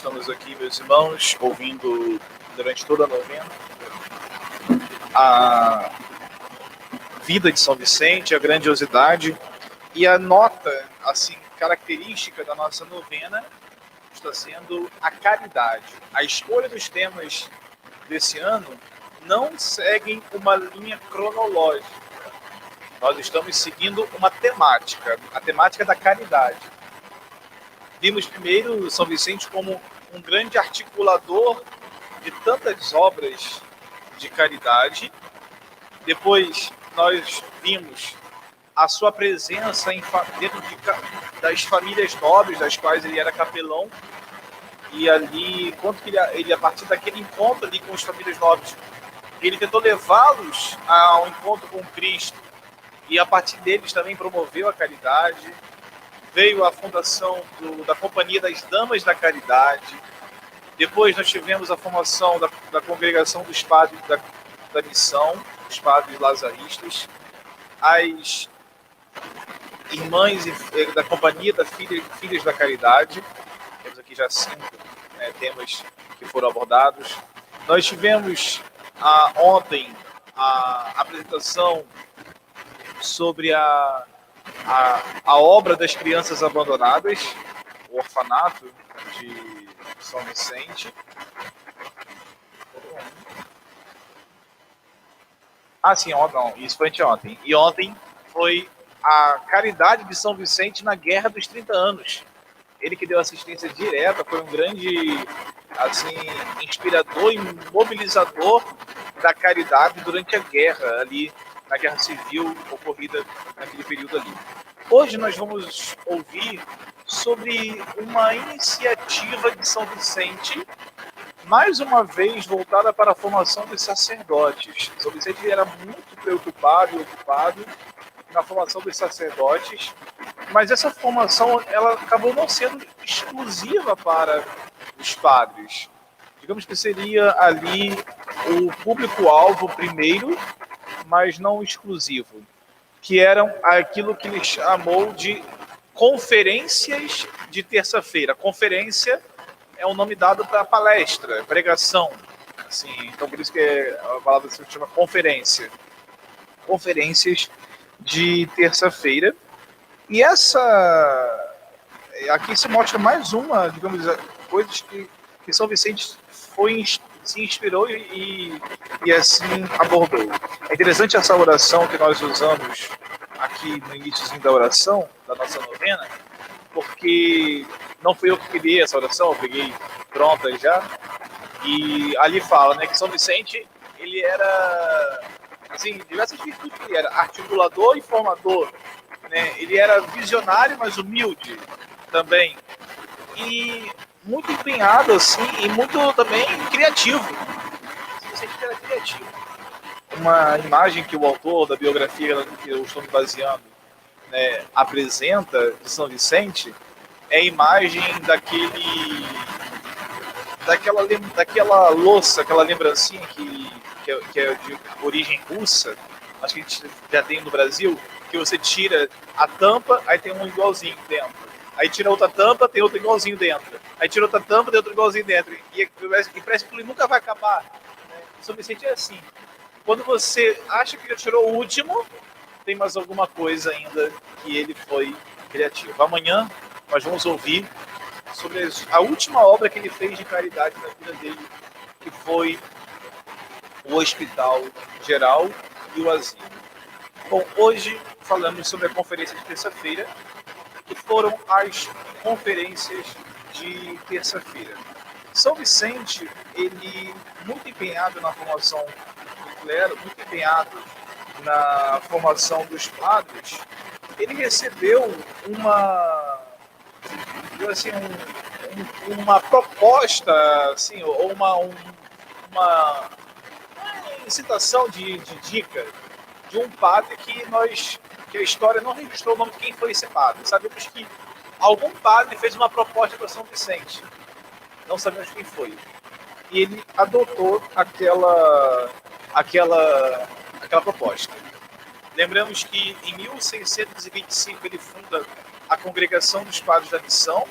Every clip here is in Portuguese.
estamos aqui, meus irmãos, ouvindo durante toda a novena a vida de São Vicente, a grandiosidade e a nota, assim, característica da nossa novena está sendo a caridade. A escolha dos temas desse ano não seguem uma linha cronológica. Nós estamos seguindo uma temática, a temática da caridade. Vimos primeiro São Vicente como um grande articulador de tantas obras de caridade. Depois nós vimos a sua presença dentro das famílias nobres, das quais ele era capelão. E ali, quanto que ele, a partir daquele encontro ali com as famílias nobres, ele tentou levá-los ao encontro com Cristo. E a partir deles também promoveu a caridade. Veio a fundação da Companhia das Damas da Caridade. Depois nós tivemos a formação da congregação dos padres da missão, os padres lazaristas, as irmãs da Companhia das Filhas da Caridade. Temos aqui já 5 temas que foram abordados. Nós tivemos ontem a apresentação sobre a obra das crianças abandonadas, o orfanato de São Vicente. Sim, não, isso foi anteontem. E ontem foi a caridade de São Vicente na Guerra dos 30 anos. Ele que deu assistência direta, foi um grande inspirador e mobilizador da caridade durante a guerra, ali na Guerra Civil ocorrida naquele período ali. Hoje nós vamos ouvir sobre uma iniciativa de São Vicente, mais uma vez voltada para a formação dos sacerdotes. São Vicente era muito preocupado e ocupado na formação dos sacerdotes, mas essa formação ela acabou não sendo exclusiva para os padres. Digamos que seria ali o público-alvo primeiro, mas não exclusivo, que eram aquilo que ele chamou de conferências de terça-feira. Conferência é um nome dado para palestra, pregação. Assim, então, por isso que a palavra se chama conferência. Conferências de terça-feira. E aqui se mostra mais uma, digamos, coisas que São Vicente se inspirou e assim abordou. É interessante essa oração que nós usamos aqui no início da oração, da nossa novena, porque não fui eu que criei essa oração, eu peguei pronta já, e ali fala, né, que São Vicente, ele era, assim, diversas virtudes que ele era, articulador e formador, né, ele era visionário, mas humilde também, e muito empenhado, assim, e muito também criativo. São Vicente era criativo. Uma imagem que o autor da biografia que eu estou me baseando, né, apresenta de São Vicente é a imagem daquela louça, aquela lembrancinha que é de origem russa, acho que a gente já tem no Brasil, que você tira a tampa, aí tem um igualzinho dentro. Aí tira outra tampa, tem outro igualzinho dentro. Aí tira outra tampa, tem outro igualzinho dentro. E parece que ele nunca vai acabar. Né? São Vicente é assim. Quando você acha que já tirou o último, tem mais alguma coisa ainda que ele foi criativo. Amanhã nós vamos ouvir sobre a última obra que ele fez de caridade na vida dele, que foi o Hospital Geral e o Asilo. Bom, hoje falamos sobre a conferência de terça-feira, que foram as conferências de terça-feira. São Vicente, ele muito empenhado na formação do clero, muito empenhado na formação dos padres, ele recebeu uma proposta, assim, ou uma incitação de dica de um padre que a história não registrou o nome de quem foi esse padre. Sabemos que algum padre fez uma proposta para São Vicente. Não sabemos quem foi. E ele adotou aquela proposta. Lembramos que em 1625 ele funda a Congregação dos Padres da Missão,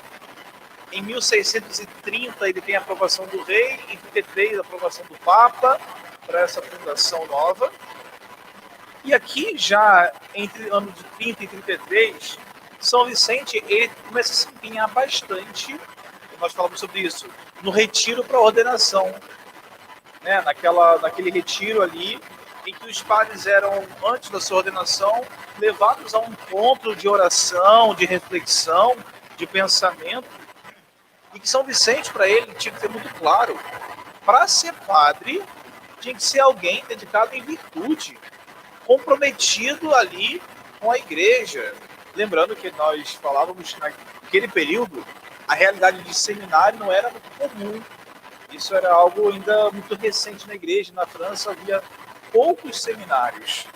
Em 1630 ele tem a aprovação do rei, em 33 a aprovação do Papa para essa fundação nova. E aqui já entre anos de 30 e 33, São Vicente ele começa a se empenhar bastante, nós falamos sobre isso, no retiro para ordenação, né? Naquele retiro ali em que os padres eram, antes da sua ordenação, levados a um encontro de oração, de reflexão, de pensamento, e que São Vicente, para ele, tinha que ter muito claro, para ser padre, tinha que ser alguém dedicado em virtude, comprometido ali com a igreja. Lembrando que nós falávamos naquele período, a realidade de seminário não era muito comum. Isso era algo ainda muito recente na igreja. Na França havia poucos seminários.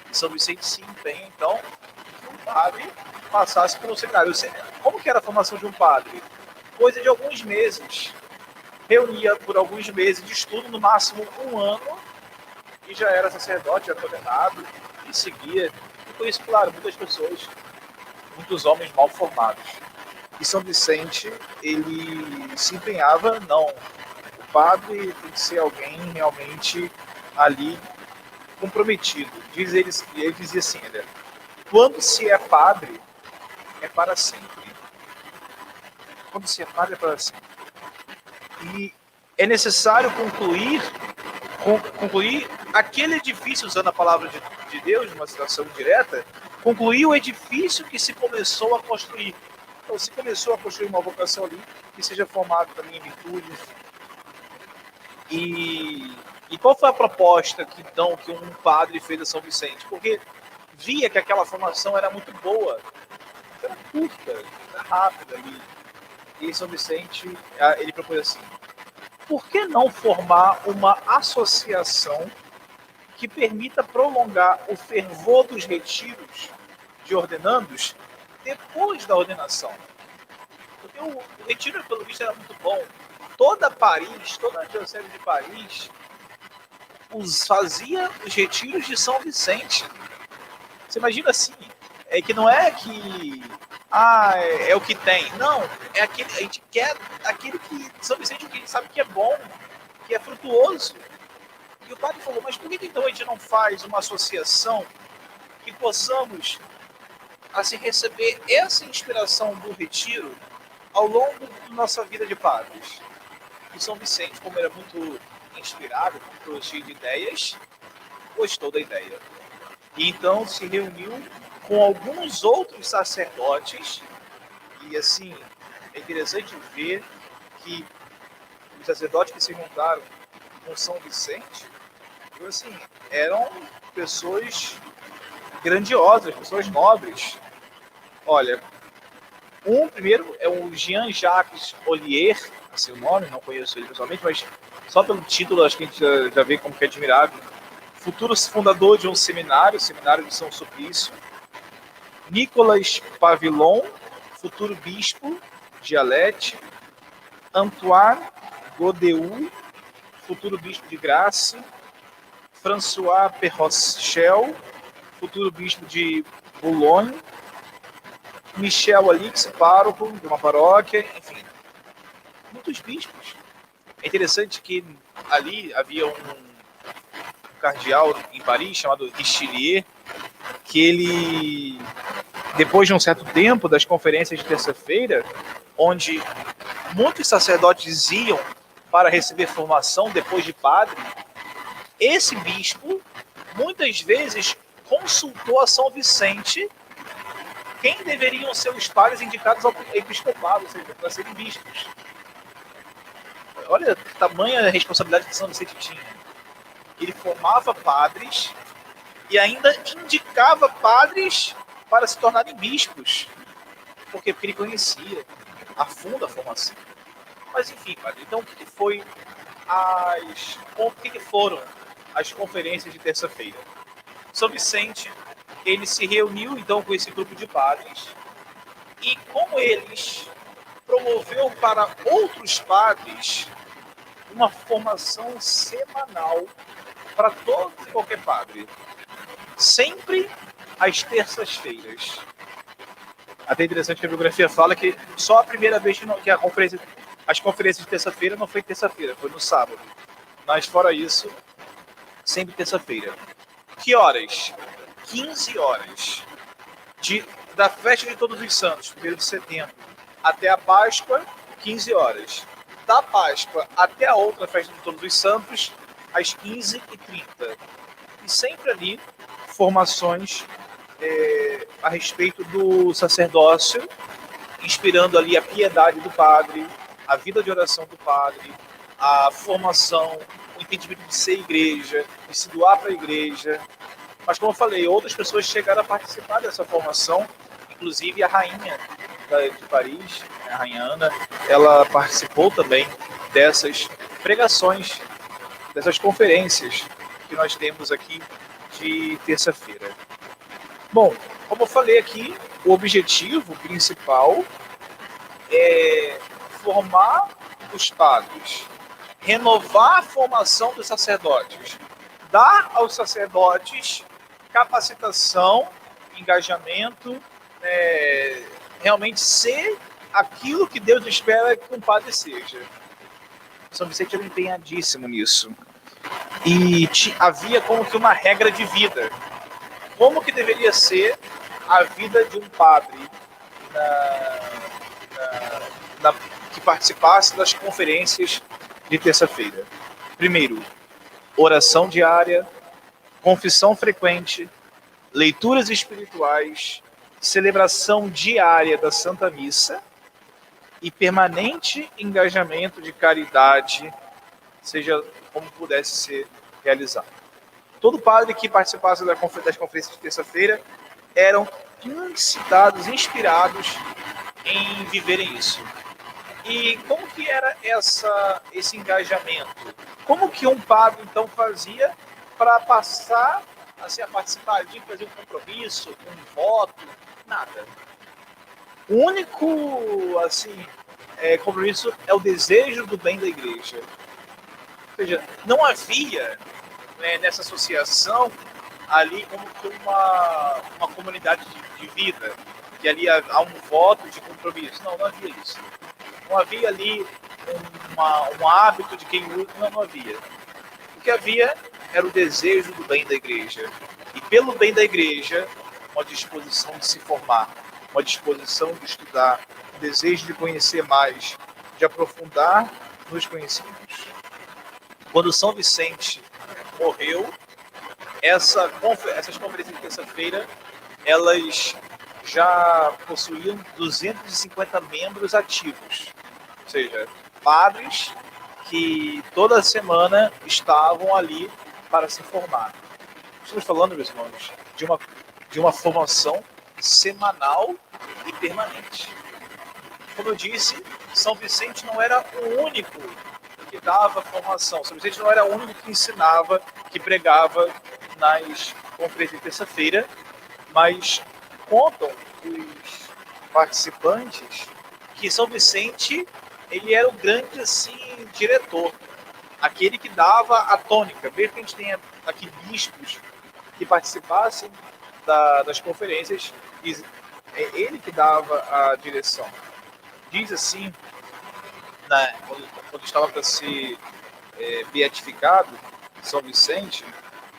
E São Vicente se empenha, então, que um padre passasse pelo seminário. Como que era a formação de um padre? Coisa de alguns meses. Reunia por alguns meses de estudo, no máximo um ano, e já era sacerdote, já ordenado, e seguia. E com isso, claro, muitas pessoas, muitos homens mal formados. E São Vicente, ele se empenhava, não, o padre tem que ser alguém realmente ali comprometido. Ele dizia assim, né? Quando se é padre, é para sempre. Quando se é padre, é para sempre. E é necessário concluir aquele edifício, usando a palavra de Deus, uma citação direta, concluir o edifício que se começou a construir. Então, se começou a construir uma vocação ali, que seja formada também em virtudes. E qual foi a proposta que um padre fez a São Vicente? Porque via que aquela formação era muito boa, era curta, era rápida ali. E São Vicente, ele propôs assim, por que não formar uma associação que permita prolongar o fervor dos retiros de ordenandos depois da ordenação? Porque o retiro, pelo visto, era muito bom. Toda a diocese de Paris fazia os retiros de São Vicente. Você imagina assim, é que não é que é o que tem. Não, é aquele, a gente quer aquele que São Vicente, que a gente sabe que é bom, que é frutuoso. E o padre falou, mas por que então a gente não faz uma associação que possamos assim, receber essa inspiração do retiro ao longo da nossa vida de padres? E São Vicente, como era muito inspirado, muito cheio de ideias, gostou da ideia. E então se reuniu com alguns outros sacerdotes, e assim, é interessante ver que os sacerdotes que se juntaram com São Vicente, assim, eram pessoas grandiosas, pessoas nobres. Olha, primeiro é o Jean-Jacques Ollier, seu nome, não conheço ele pessoalmente, mas só pelo título acho que a gente já vê como que é admirável. Futuro fundador de um seminário, Seminário de São Sulpício. Nicolas Pavillon, futuro bispo de Alete. Antoine Godeu, futuro bispo de Grasse. François Perrochel, futuro bispo de Boulogne. Michel Alix, pároco de uma paróquia, enfim, muitos bispos. É interessante que ali havia um cardeal em Paris chamado Richelieu, que ele, depois de um certo tempo das conferências de terça-feira, onde muitos sacerdotes iam para receber formação depois de padre, esse bispo muitas vezes consultou a São Vicente quem deveriam ser os padres indicados ao episcopado, ou seja, para serem bispos. Olha a tamanha responsabilidade que São Vicente tinha. Ele formava padres e ainda indicava padres para se tornarem bispos. Por quê? Porque ele conhecia a fundo a formação. Mas enfim, padre, então o que foram as conferências de terça-feira? São Vicente, ele se reuniu então com esse grupo de padres e com eles promoveu para outros padres uma formação semanal para todo e qualquer padre, sempre às terças-feiras. Até interessante que a biografia fala que só a primeira vez que as conferências de terça-feira não foi terça-feira, foi no sábado. Mas fora isso, sempre terça-feira. Que horas? 15 horas. Da festa de Todos os Santos, 1º de setembro, até a Páscoa, 15 horas. Da Páscoa até a outra festa de Todos os Santos, às 15h30. E sempre ali, formações a respeito do sacerdócio, inspirando ali a piedade do padre, a vida de oração do padre, a formação, o entendimento de ser igreja, de se doar para a igreja. Mas, como eu falei, outras pessoas chegaram a participar dessa formação, inclusive a rainha de Paris, a rainha Ana, ela participou também dessas pregações, dessas conferências que nós temos aqui de terça-feira. Bom, como eu falei aqui, o objetivo principal é formar os padres, renovar a formação dos sacerdotes, dar aos sacerdotes capacitação, engajamento, realmente ser aquilo que Deus espera que um padre seja. São Vicente era empenhadíssimo nisso. E havia como que uma regra de vida. Como que deveria ser a vida de um padre que participasse das conferências de terça-feira? Primeiro, oração diária, confissão frequente, leituras espirituais, celebração diária da Santa Missa e permanente engajamento de caridade, seja como pudesse ser realizado. Todo padre que participasse das conferências de terça-feira eram incitados, inspirados em viverem isso. E como que era esse engajamento? Como que um padre, então, fazia para passar assim, a participar de fazer um compromisso, um voto? Nada. O único assim, compromisso é o desejo do bem da igreja. Ou seja, não havia nessa associação ali como que uma comunidade de vida, que ali há um voto de compromisso. Não havia isso. Não havia ali um hábito de quem luta, não havia. O que havia era o desejo do bem da igreja. E pelo bem da igreja, uma disposição de se formar, uma disposição de estudar, um desejo de conhecer mais, de aprofundar nos conhecimentos. Quando São Vicente morreu, essas conferências de terça-feira, elas já possuíam 250 membros ativos, ou seja, padres que toda semana estavam ali para se formar. Estamos falando, meus irmãos, de uma formação semanal e permanente. Como eu disse, São Vicente não era o único que dava formação. São Vicente não era o único que ensinava, que pregava nas conferências de terça-feira, mas contam os participantes que São Vicente ele era o grande assim, diretor, aquele que dava a tônica. Veja que a gente tem aqui bispos que participassem das conferências, e é ele que dava a direção. Diz assim, quando estava para ser beatificado, São Vicente,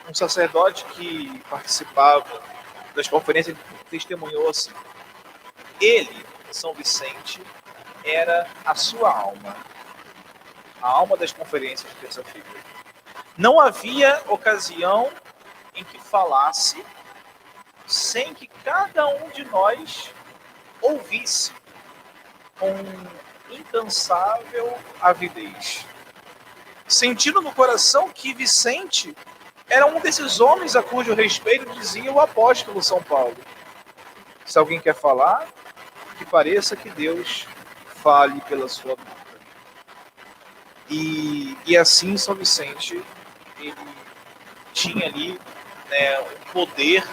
um sacerdote que participava das conferências testemunhou assim: ele, São Vicente, era a sua alma, a alma das conferências de terça-feira. Não havia ocasião em que falasse sem que cada um de nós ouvisse com incansável avidez, sentindo no coração que Vicente era um desses homens a cujo respeito dizia o apóstolo São Paulo: se alguém quer falar, que pareça que Deus fale pela sua boca. E assim São Vicente ele tinha ali o poder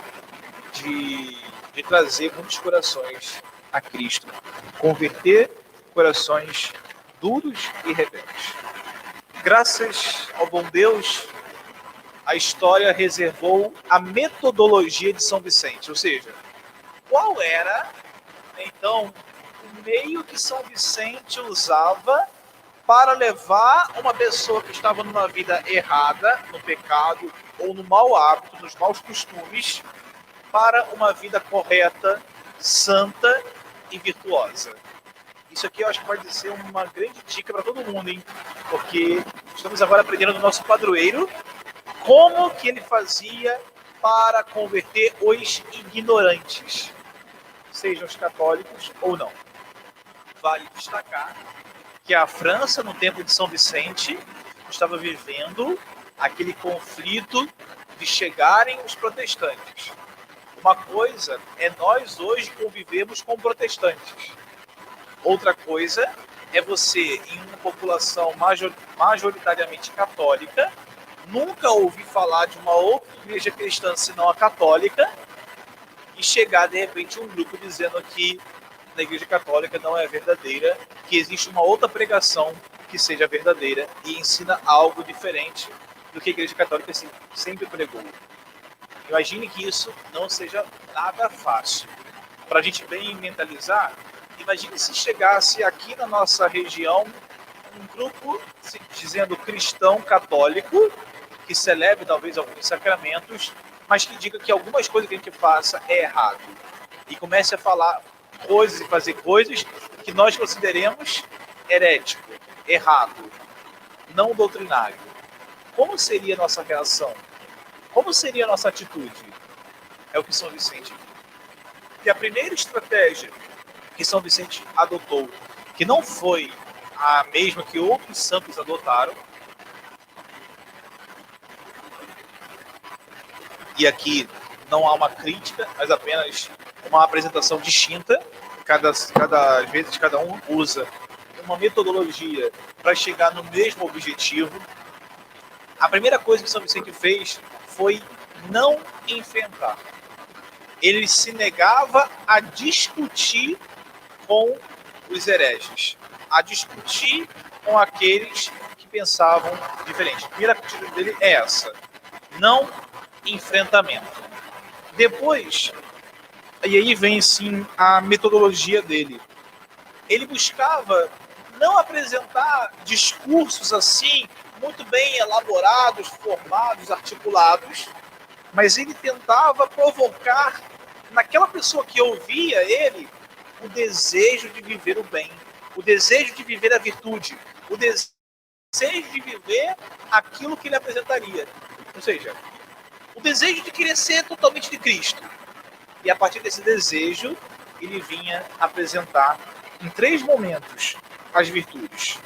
de trazer muitos corações a Cristo, converter corações duros e rebeldes. Graças ao bom Deus, a história reservou a metodologia de São Vicente, ou seja, qual era então, o meio que São Vicente usava para levar uma pessoa que estava numa vida errada, no pecado ou no mau hábito, nos maus costumes, para uma vida correta, santa e virtuosa. Isso aqui eu acho que pode ser uma grande dica para todo mundo, hein? Porque estamos agora aprendendo do nosso padroeiro como que ele fazia para converter os ignorantes, sejam os católicos ou não. Vale destacar que a França, no tempo de São Vicente, estava vivendo aquele conflito de chegarem os protestantes. Uma coisa é nós hoje convivemos com protestantes. Outra coisa é você, em uma população majoritariamente católica, nunca ouvir falar de uma outra igreja cristã senão a católica e chegar, de repente, um grupo dizendo que a igreja católica não é verdadeira, que existe uma outra pregação que seja verdadeira e ensina algo diferente do que a igreja católica sempre pregou. Imagine que isso não seja nada fácil. Para a gente bem mentalizar, imagine se chegasse aqui na nossa região um grupo dizendo cristão católico, que celebre talvez alguns sacramentos, mas que diga que algumas coisas que a gente faça é errado. E comece a falar coisas e fazer coisas que nós consideremos herético, errado, não doutrinário. Como seria a nossa reação? Como seria a nossa atitude? É o que São Vicente viu. E a primeira estratégia que São Vicente adotou, que não foi a mesma que outros santos adotaram, e aqui não há uma crítica, mas apenas uma apresentação distinta, cada vez cada um usa uma metodologia para chegar no mesmo objetivo. A primeira coisa que São Vicente fez foi não enfrentar. Ele se negava a discutir com os hereges, a discutir com aqueles que pensavam diferente. A primeira atitude dele é essa, não enfrentamento. Depois, e aí vem sim a metodologia dele. Ele buscava não apresentar discursos assim, muito bem elaborados, formados, articulados, mas ele tentava provocar naquela pessoa que ouvia ele o desejo de viver o bem, o desejo de viver a virtude, o desejo de viver aquilo que ele apresentaria. Ou seja, o desejo de querer ser totalmente de Cristo. E a partir desse desejo, ele vinha apresentar em 3 momentos as virtudes.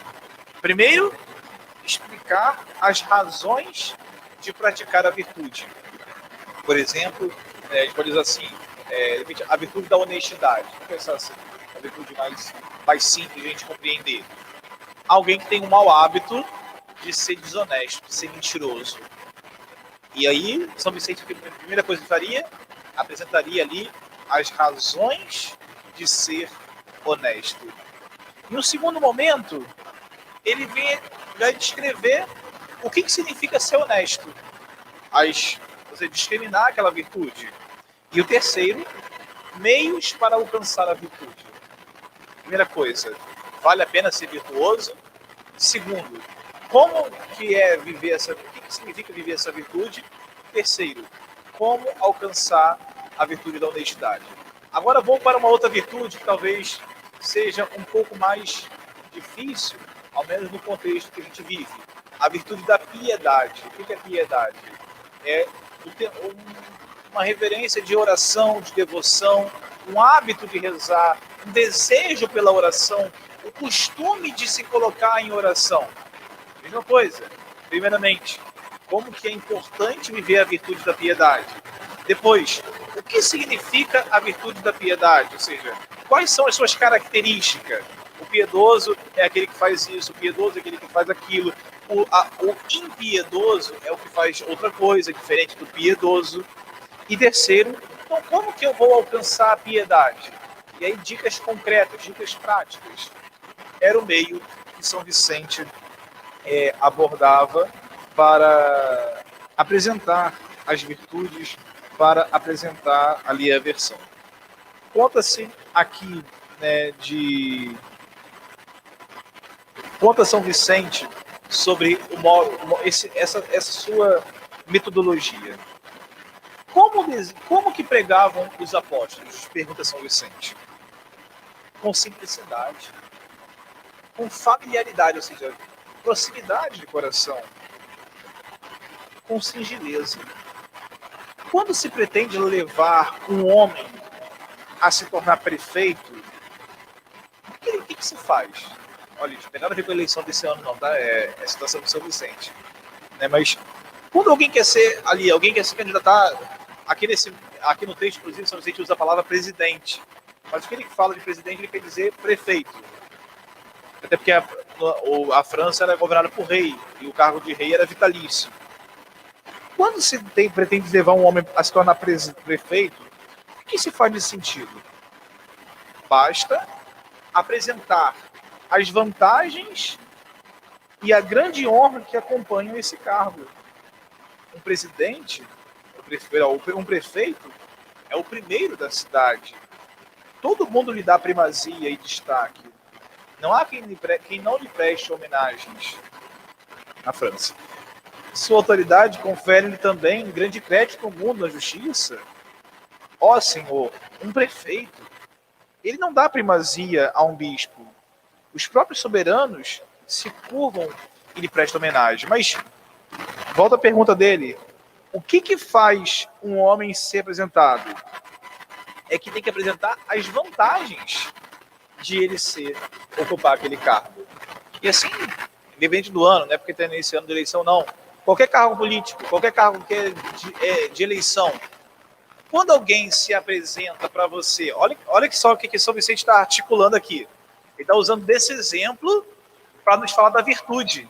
Primeiro, explicar as razões de praticar a virtude. Por exemplo, a gente pode dizer assim, a virtude da honestidade. Vamos pensar assim, a virtude mais simples de a gente compreender. Alguém que tem um mau hábito de ser desonesto, de ser mentiroso. E aí, São Vicente, a primeira coisa que faria, apresentaria ali as razões de ser honesto. No segundo momento, ele vai descrever o que significa ser honesto. Você discriminar aquela virtude. E o terceiro, meios para alcançar a virtude. Primeira coisa, vale a pena ser virtuoso? Segundo, como que é viver o que significa viver essa virtude? Terceiro, como alcançar a virtude da honestidade. Agora vou para uma outra virtude que talvez seja um pouco mais difícil, ao menos no contexto que a gente vive. A virtude da piedade. O que é piedade? É uma reverência de oração, de devoção, um hábito de rezar, um desejo pela oração, o costume de se colocar em oração. Mesma coisa, primeiramente, como que é importante viver a virtude da piedade. Depois, o que significa a virtude da piedade? Ou seja, quais são as suas características? O piedoso é aquele que faz isso, o piedoso é aquele que faz aquilo. O impiedoso é o que faz outra coisa, diferente do piedoso. E terceiro, então como que eu vou alcançar a piedade? E aí dicas concretas, dicas práticas. Era o meio que São Vicente abordava para apresentar as virtudes, para apresentar ali a versão. Conta-se aqui, né, de conta São Vicente sobre essa sua metodologia. Como que pregavam os apóstolos? Pergunta São Vicente. Com simplicidade, com familiaridade, ou seja, proximidade de coração, com singeleza. Quando se pretende levar um homem a se tornar prefeito, o que se faz? Olha, não tem nada a ver com a eleição desse ano, não, tá? É a situação do São Vicente. Né? Mas quando alguém quer ser ali, alguém quer se candidatar, aqui no texto, inclusive, São Vicente usa a palavra presidente. Mas o que ele fala de presidente, ele quer dizer prefeito. Até porque a França era governada por rei, e o cargo de rei era vitalício. Quando se pretende levar um homem a se tornar prefeito, o que se faz nesse sentido? Basta apresentar as vantagens e a grande honra que acompanham esse cargo. Um presidente, um prefeito, é o primeiro da cidade. Todo mundo lhe dá primazia e destaque. Não há quem não lhe preste homenagens na França. Sua autoridade confere-lhe também grande crédito no mundo da justiça. Ó Senhor, um prefeito, ele não dá primazia a um bispo. Os próprios soberanos se curvam e lhe prestam homenagem. Mas, volta a pergunta dele. O que faz um homem ser apresentado? É que tem que apresentar as vantagens de ele ocupar aquele cargo. E assim, independente do ano, não é porque está nesse ano de eleição, não. Qualquer cargo político, qualquer cargo que é de eleição, quando alguém se apresenta para você, olha só o que São Vicente está articulando aqui. Ele está usando desse exemplo para nos falar da virtude.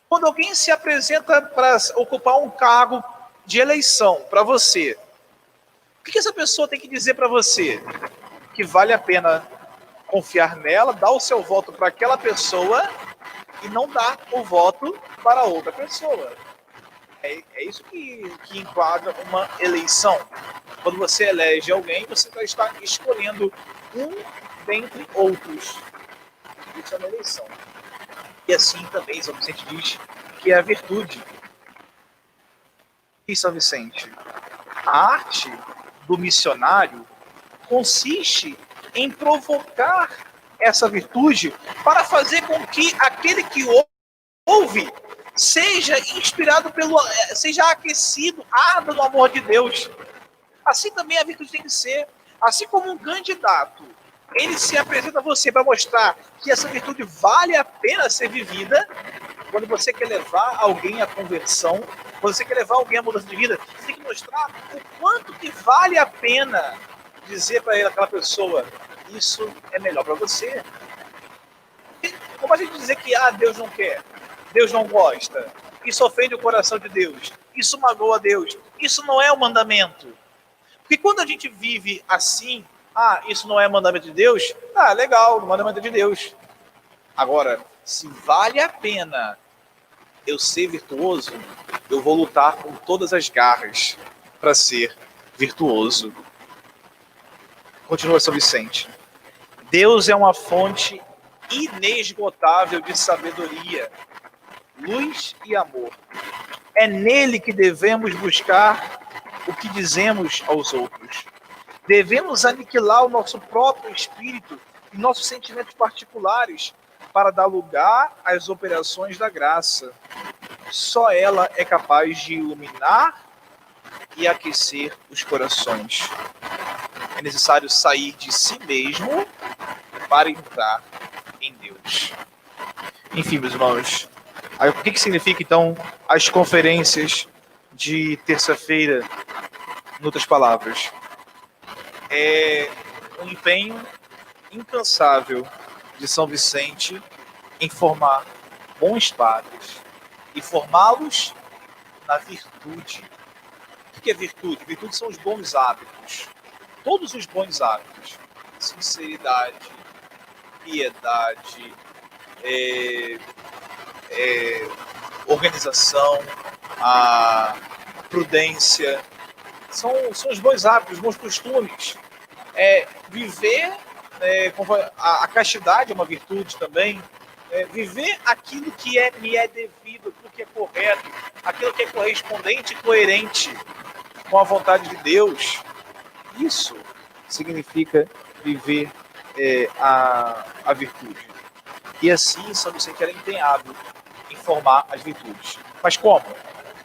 Quando alguém se apresenta para ocupar um cargo de eleição para você, o que essa pessoa tem que dizer para você? Que vale a pena confiar nela, dar o seu voto para aquela pessoa e não dar o voto para outra pessoa. É isso que enquadra uma eleição. Quando você elege alguém, você está escolhendo um dentre outros. Isso é uma eleição. E assim também São Vicente diz que é a virtude. E São Vicente, a arte do missionário consiste em provocar essa virtude para fazer com que aquele que ouve seja inspirado seja aquecido, arda no amor de Deus. Assim também a virtude tem que ser. Assim como um candidato, ele se apresenta a você para mostrar que essa virtude vale a pena ser vivida. Quando você quer levar alguém à conversão, quando você quer levar alguém à mudança de vida, você tem que mostrar o quanto que vale a pena dizer para aquela pessoa, isso é melhor para você. Como a gente dizer que Deus não quer, Deus não gosta, isso ofende o coração de Deus, isso magoa Deus, isso não é um mandamento. Porque quando a gente vive assim, isso não é mandamento de Deus, legal, o mandamento é de Deus. Agora, se vale a pena eu ser virtuoso, eu vou lutar com todas as garras para ser virtuoso. Continua São Vicente. Deus é uma fonte inesgotável de sabedoria, luz e amor. É nele que devemos buscar o que dizemos aos outros. Devemos aniquilar o nosso próprio espírito e nossos sentimentos particulares para dar lugar às operações da graça. Só ela é capaz de iluminar e aquecer os corações. É necessário sair de si mesmo para entrar em Deus. Enfim, meus irmãos, o que significa então as conferências de terça-feira? Em outras palavras, é um empenho incansável de São Vicente em formar bons padres e formá-los na virtude. O que é virtude? Virtude são os bons hábitos. Todos os bons hábitos. Sinceridade, piedade, organização, a prudência. São os bons hábitos, os bons costumes. Viver, a castidade é uma virtude também, viver aquilo que me é devido, aquilo que é correto, aquilo que é correspondente e coerente com a vontade de Deus. Isso significa viver a virtude. E assim São Vicente era empenhado em formar as virtudes. Mas como?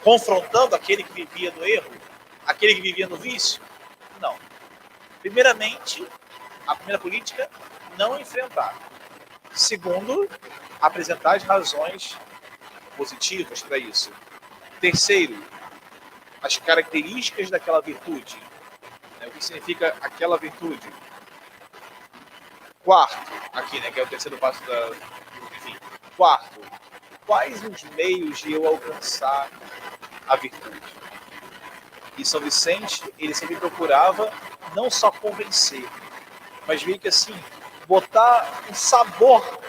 Confrontando aquele que vivia no erro? Aquele que vivia no vício? Não. Primeiramente, a primeira política, não enfrentar. Segundo, apresentar as razões positivas para isso. Terceiro, as características daquela virtude. O que significa aquela virtude? Quarto, aqui, que é o terceiro passo enfim. Quarto, quais os meios de eu alcançar a virtude? E São Vicente, ele sempre procurava não só convencer, mas meio que assim, botar um sabor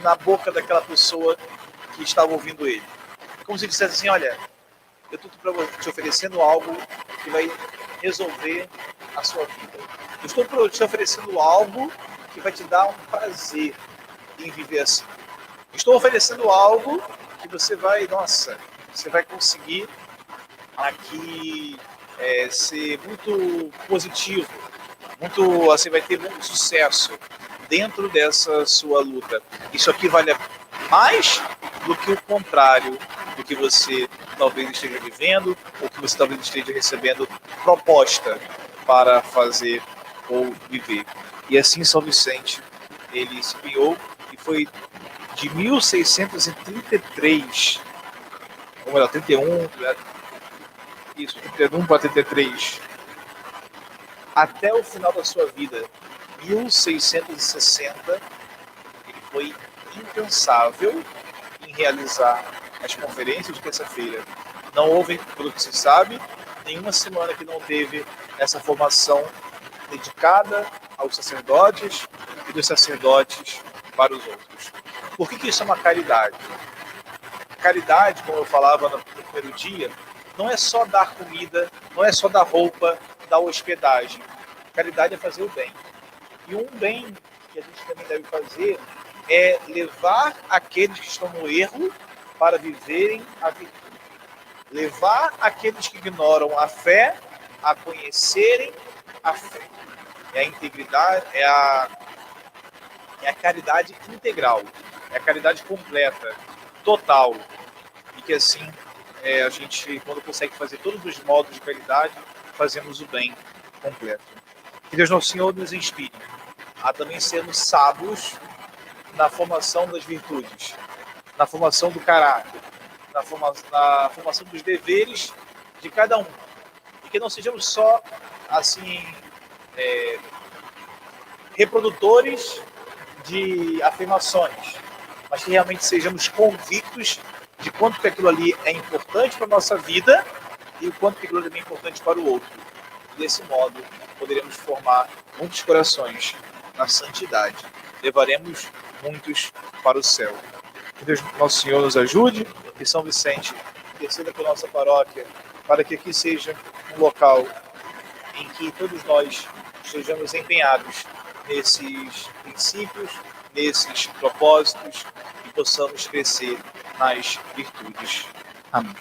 na boca daquela pessoa que estava ouvindo ele. Como se dissesse assim, olha, eu estou te oferecendo algo que vai resolver a sua vida. Eu estou te oferecendo algo que vai te dar um prazer em viver assim. Eu estou oferecendo algo que você vai conseguir aqui ser muito positivo, você vai ter muito sucesso dentro dessa sua luta. Isso aqui vale mais do que o contrário do que você talvez esteja vivendo ou que você talvez esteja recebendo proposta para fazer ou viver. E assim São Vicente, ele se criou e foi de 1633, ou melhor, 31, isso, 31 para 33, até o final da sua vida, 1660, ele foi incansável em realizar as conferências de terça-feira. Não houve, pelo que se sabe, nenhuma semana que não teve essa formação dedicada aos sacerdotes e dos sacerdotes para os outros. Por que isso é uma caridade? Caridade, como eu falava no primeiro dia, não é só dar comida, não é só dar roupa, dar hospedagem. Caridade é fazer o bem. E um bem que a gente também deve fazer é levar aqueles que estão no erro para viverem a virtude. Levar aqueles que ignoram a fé a conhecerem a fé. É a integridade, é a caridade integral, é a caridade completa, total. E que assim, a gente, quando consegue fazer todos os modos de caridade, fazemos o bem completo. Que Deus Nosso Senhor nos inspire a também sermos sábios na formação das virtudes, na formação do caráter, na formação dos deveres de cada um. E que não sejamos só, assim, reprodutores de afirmações, mas que realmente sejamos convictos de quanto que aquilo ali é importante para a nossa vida e o quanto que aquilo ali é importante para o outro. E desse modo, poderemos formar muitos corações na santidade. Levaremos muitos para o céu. Que Deus Nosso Senhor nos ajude, que São Vicente interceda pela nossa paróquia, para que aqui seja um local em que todos nós estejamos empenhados nesses princípios, nesses propósitos e possamos crescer nas virtudes. Amém.